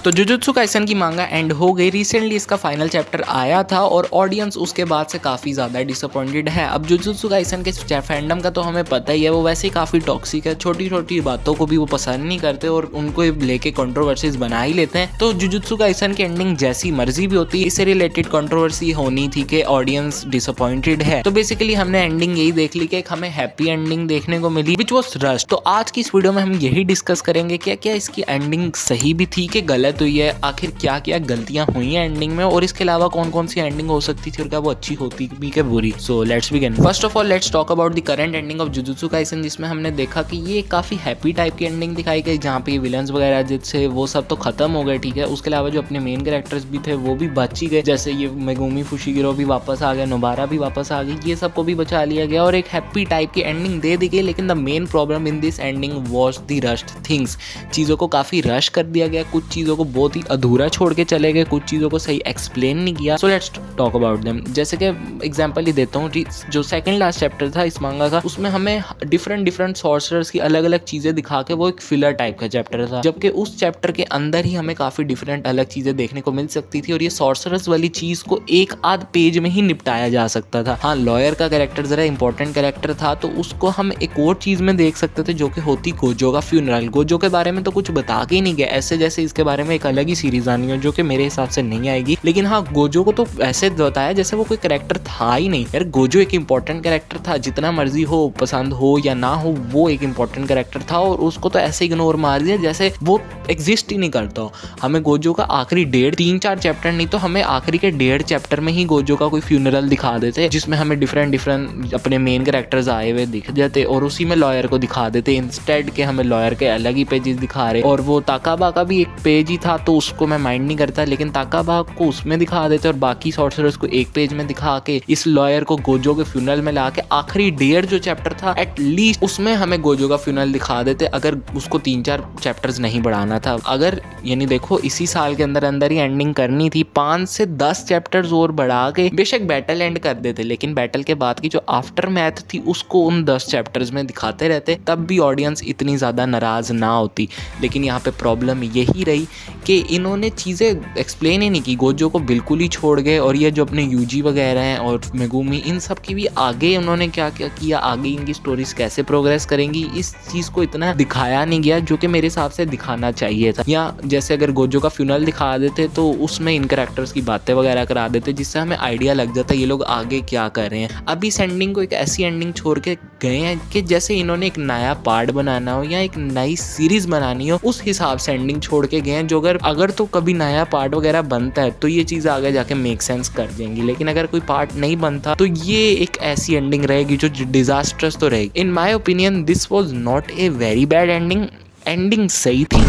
तो jujutsu Kaisen की मांगा एंड हो गई। रिसेंटली इसका फाइनल चैप्टर आया था और ऑडियंस उसके बाद से काफ़ी ज़्यादा डिसअपॉइंटेड है। अब जुजुत्सु काइसन के फैंडम का तो हमें पता ही है, वो वैसे ही काफ़ी टॉक्सिक है, छोटी छोटी बातों को भी वो पसंद नहीं करते और उनको लेके कंट्रोवर्सीज बना ही लेते हैं। तो जुजुत्सु काइसन की एंडिंग जैसी मर्जी भी होती है, इससे रिलेटेड कंट्रोवर्सी होनी थी कि ऑडियंस डिसअपॉइंटेड है। तो बेसिकली हमने एंडिंग यही देख ली कि एक हमें हैप्पी एंडिंग देखने को मिली विच वॉज रश। तो आज की इस वीडियो में हम यही डिस्कस करेंगे क्या क्या इसकी एंडिंग सही भी थी कि गलत हुई है, आखिर क्या क्या गलतियां हुई हैं एंडिंग में, और इसके अलावा कौन कौन सी एंडिंग हो सकती थी और क्या वो अच्छी होती भी क्या बुरी। So let's begin. First of all let's talk about the current ending of jujutsu Kaisen, जिसमें हमने देखा कि ये काफी हैप्पी टाइप की एंडिंग दिखाई गई, जहाँ पे विलन्स वगैरह जिससे वो सब तो खत्म हो गए, ठीक है। उसके अलावा जो अपने मेन कैरेक्टर्स भी थे वो भी बच ही गए, जैसे ये मेगुमी फुशिगिरो भी वापस आ गया, नोबारा भी वापस आ गई, ये सबको भी बचा लिया गया और एक हैप्पी टाइप की एंडिंग दे दी गई। लेकिन the main problem in this ending was the rushed things. चीज़ों को काफ़ी रश कर दिया गया, कुछ चीज़ों को बहुत ही अधूरा छोड़ के चले गए, कुछ चीज़ों को सही एक्सप्लेन नहीं किया। So let's talk about them. जैसे कि एग्जांपल ही देता हूँ, जो सेकंड लास्ट चैप्टर था इस मांगा का, उसमें हमें डिफरेंट सॉर्सरर्स की अलग अलग चीज़ें दिखा के वो एक फिलर टाइप का चैप्टर था, जबकि उस चैप्टर के अंदर ही हमें काफ़ी डिफरेंट अलग चीज़ें देखने को मिल सकती थी और ये सॉर्सरर्स वाली चीज़ को एक आध पेज में ही निपटाया जा सकता था। हाँ, लॉयर का कैरेक्टर ज़रा इंपॉर्टेंट कैरेक्टर था, तो उसको हम एक और चीज़ में देख सकते थे जो कि होती गोजो का फ्यूनरल। गोजो के बारे में तो कुछ बता के ही नहीं गया, ऐसे जैसे इसके बारे में एक अलग ही सीरीज आनी हो, जो कि मेरे हिसाब से नहीं आएगी। लेकिन हाँ, गोजो को तो ऐसे बताया जैसे वो कोई कैरेक्टर था ही नहीं। यार गोजो एक इंपॉर्टेंट कैरेक्टर था, जितना मर्जी हो, पसंद हो या ना हो, वो एक इंपॉर्टेंट कैरेक्टर था और उसको तो ऐसे इग्नोर मार दिया जैसे वो एग्जिस्ट ही नहीं करता हो। हमें गोजो का आखिरी 3-4 चैप्टर नहीं तो हमें आखिरी के 1.5 चैप्टर में ही गोजो का कोई फ्यूनरल दिखा देते, जिसमें हमें डिफरेंट अपने मेन कैरेक्टर्स आए हुए दिख जाते और उसी में लॉयर को दिखा देते, इंस्टेड के हमें लॉयर के अलग ही पेजेस दिखा रहे। और वो ताकाबा का भी एक पेज ही था, तो उसको मैं माइंड नहीं करता, लेकिन ताकाबा को उसमें दिखा देते और बाकी सॉर्सरर्स को एक पेज में दिखा के इस लॉयर को गोजो के फ्यूनरल में ला के आखिरी 1.5 जो चैप्टर था एटलीस्ट उसमें हमें गोजो का फ्यूनरल दिखा देते, अगर उसको 3-4 चैप्टर्स नहीं बढ़ाना था। अगर यानी देखो इसी साल के अंदर ही एंडिंग करनी थी, 5 से 10 चैप्टर्स और बढ़ा के बेशक बैटल एंड कर देते, लेकिन बैटल के बाद की जो आफ्टर मैथ थी उसको उन 10 चैप्टर्स में दिखाते रहते, तब भी ऑडियंस इतनी ज़्यादा नाराज़ ना होती। लेकिन यहाँ पे प्रॉब्लम यही रही कि इन्होंने चीज़ें एक्सप्लेन ही नहीं की, गोजो को बिल्कुल ही छोड़ गए। और ये जो अपने यूजी वगैरह हैं और मेगुमी, इन सब की भी आगे उन्होंने क्या क्या किया, आगे इनकी स्टोरीज कैसे प्रोग्रेस करेंगी, इस चीज़ को इतना दिखाया नहीं गया जो कि मेरे हिसाब से दिखाना चाहिए था। या जैसे अगर गोजो का फ्यूनरल दिखा देते तो उसमें इन कैरेक्टर्स की बातें वगैरह करा देते, जिससे हमें आइडिया लग जाता ये लोग आगे क्या कर रहे हैं। अब इस एंडिंग को एक ऐसी एंडिंग छोड़ के गए हैं कि जैसे इन्होंने एक नया पार्ट बनाना हो या एक नई सीरीज बनानी हो, उस हिसाब से एंडिंग छोड़ के गए हैं, जो अगर तो कभी नया पार्ट वगैरह बनता है तो ये चीज़ आगे जाके मेक सेंस कर देंगी। लेकिन अगर कोई पार्ट नहीं बनता तो ये एक ऐसी एंडिंग रहेगी जो डिजास्टर्स तो रहेगी। In my opinion this was not a very bad ending. Ending सही थी,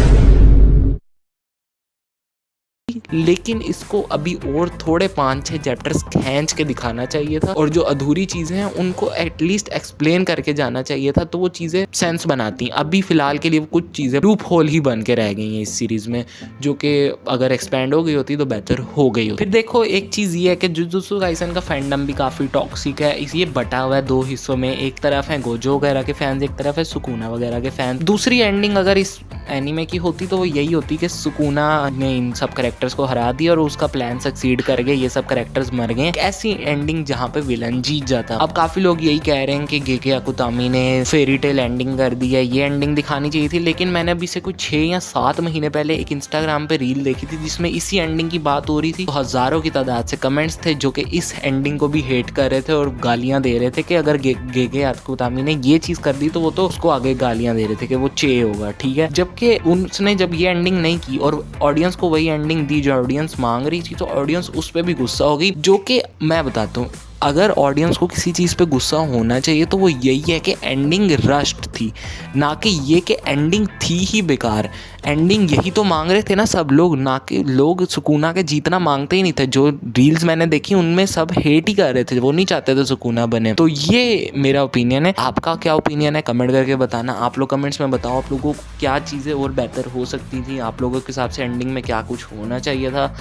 लेकिन इसको अभी और थोड़े 5-6 चैप्टर्स खींच के दिखाना चाहिए था और जो अधूरी चीज़ें हैं उनको एटलीस्ट एक्सप्लेन करके जाना चाहिए था, तो वो चीज़ें सेंस बनाती। अभी फिलहाल के लिए कुछ चीज़ें लूप होल ही बन के रह गई हैं इस सीरीज़ में, जो कि अगर एक्सपेंड हो गई होती तो बेहतर हो गई होती। फिर देखो एक चीज़ ये है कि जुजुत्सु काइसन का फैंडम भी काफ़ी टॉक्सिक है, ये बटा हुआ है 2 हिस्सों में। एक तरफ है गोजो वगैरह के फैंस, एक तरफ है सुकुना वगैरह के फैंस। दूसरी एंडिंग अगर इस एनीमे की होती तो वो यही होती कि सुकुना ने इन सब कैरेक्टर्स को हरा दिया और उसका प्लान सक्सीड कर गए, ये सब कैरेक्टर्स मर गए। ऐसी एंडिंग जहाँ पे विलन जीत जाता। अब काफी लोग यही कह रहे हैं कि गेके अकुतामी ने फेरी टेल एंडिंग कर दी है, ये एंडिंग दिखानी चाहिए थी। लेकिन मैंने अभी से कुछ 6 या 7 महीने पहले एक इंस्टाग्राम पे रील देखी थी जिसमें इसी एंडिंग की बात हो रही थी। तो हजारों की तादाद से कमेंट्स थे जो कि इस एंडिंग को भी हेट कर रहे थे और गालियां दे रहे थे कि अगर गेके अकुतामी ने ये चीज कर दी तो वो तो उसको आगे गालियां दे रहे थे कि वो चे होगा, ठीक है। जबकि उसने जब ये एंडिंग नहीं की और ऑडियंस को वही एंडिंग दी जो ऑडियंस मांग रही थी, तो ऑडियंस उस पर भी गुस्सा हो गई। जो कि मैं बताता हूँ, अगर ऑडियंस को किसी चीज़ पे गुस्सा होना चाहिए तो वो यही है कि एंडिंग रश्ड थी, ना कि ये कि एंडिंग थी ही बेकार। एंडिंग यही तो मांग रहे थे ना सब लोग, ना कि लोग सुकुना के जीतना मांगते ही नहीं थे। जो रील्स मैंने देखी उनमें सब हेट ही कर रहे थे, वो नहीं चाहते थे सुकुना बने। तो ये मेरा ओपिनियन है। आपका क्या ओपिनियन है कमेंट करके बताना। आप लोग कमेंट्स में बताओ आप लोगों को क्या चीज़ें और बेहतर हो सकती थी, आप लोगों के हिसाब से एंडिंग में क्या कुछ होना चाहिए था।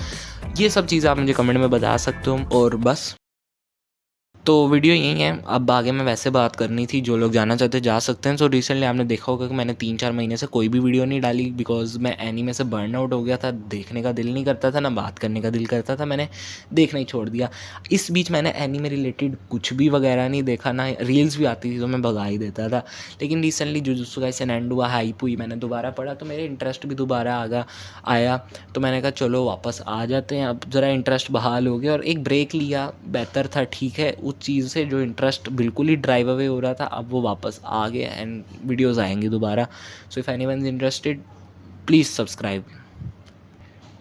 ये सब चीज़ें आप मुझे कमेंट में बता सकते हो। और बस तो वीडियो यही है। अब आगे मैं वैसे बात करनी थी, जो लोग जाना चाहते जा सकते हैं। सो रिसेंटली आपने देखा होगा कि मैंने 3-4 महीने से कोई भी वीडियो नहीं डाली, बिकॉज मैं एनीमे से बर्न आउट हो गया था। देखने का दिल नहीं करता था, ना बात करने का दिल करता था, मैंने देखना ही छोड़ दिया। इस बीच मैंने एनीमे रिलेटेड कुछ भी वगैरह नहीं देखा, ना रील्स भी आती थी तो मैं भगा ही देता था। लेकिन रिसेंटली जुजुत्सु काइसेन एंड हुआ, हाइप हुई, मैंने दोबारा पढ़ा तो मेरे इंटरेस्ट भी दोबारा आया। तो मैंने कहा चलो वापस आ जाते हैं। अब ज़रा इंटरेस्ट बहाल हो गया और एक ब्रेक लिया, बेहतर था, ठीक है। उस चीज़ से जो इंटरेस्ट बिल्कुल ही ड्राइव अवे हो रहा था, अब वो वापस आ गया एंड वीडियोज़ आएंगी दोबारा। So if anyone is interested, please subscribe.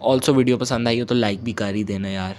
Also video पसंद आई हो तो लाइक भी कर ही देना यार।